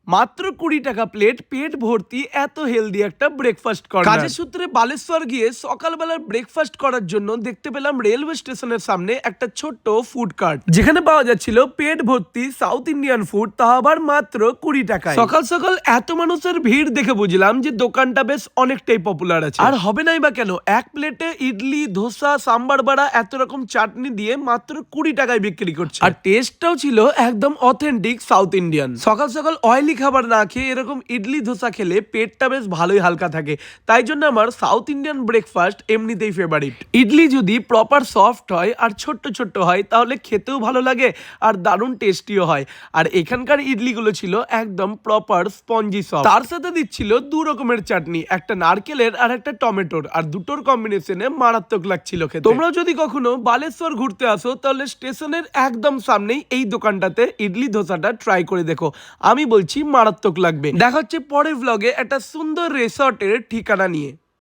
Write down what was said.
মাত্র 20 টাকা প্লেট, পেট ভর্তি এত হেলদি একটা ব্রেকফাস্ট কর্নার। কাজের সূত্রে বালেশ্বর গিয়ে সকালবেলার ব্রেকফাস্ট করার জন্য দেখতে পেলাম রেলওয়ে স্টেশনের সামনে একটা ছোট্ট ফুড কার্ট, যেখানে পাওয়া যাচ্ছিল পেট ভর্তি সাউথ ইন্ডিয়ান ফুড, তা আবার মাত্র 20 টাকায়। সকাল সকাল এত মানুষের ভিড় দেখে বুঝলাম যে দোকানটা বেশ অনেকটাই পপুলার আছে। আর হবে নাই বা কেন, এক প্লেটে ইডলি, ধোসা, সাম্বার বড়া, এত রকম চাটনি দিয়ে মাত্র 20 টাকায় বিক্রি করছে। আর টেস্টটাও ছিল একদম অথেন্টিক সাউথ ইন্ডিয়ান। সকাল সকাল অয়েলি খাবার না খেয়ে এরকম ইডলি ধোসা খেলে পেটটা বেশ ভালোই হালকা থাকে, তাই জন্য আমার সাউথ ইন্ডিয়ান ব্রেকফাস্ট এমনিতেই ফেভারিট। ইডলি যদি প্রপার সফট হয় আর ছোট্ট ছোট্ট হয় তাহলে খেতেও ভালো লাগে আর দারুণ টেস্টিও হয়। আর এখানকার ইডলিগুলো ছিল একদম প্রপার স্পঞ্জি সফট। তার সাথে দিচ্ছিল 2 রকমের চাটনি, একটা নারকেলের আর একটা টমেটোর, আর দুটোর কম্বিনেশনে মারাত্মক লাগছিল খেতে। তোমরাও যদি কখনো বালেশ্বর ঘুরতে আসো তাহলে স্টেশনের একদম সামনেই এই দোকানটাতে ইডলি ধোসাটা ট্রাই করে দেখো, আমি বলছি মারাত্মক লাগবে। দেখা হচ্ছে পরের ব্লগে একটা সুন্দর রিসর্টের ঠিকানা নিয়ে।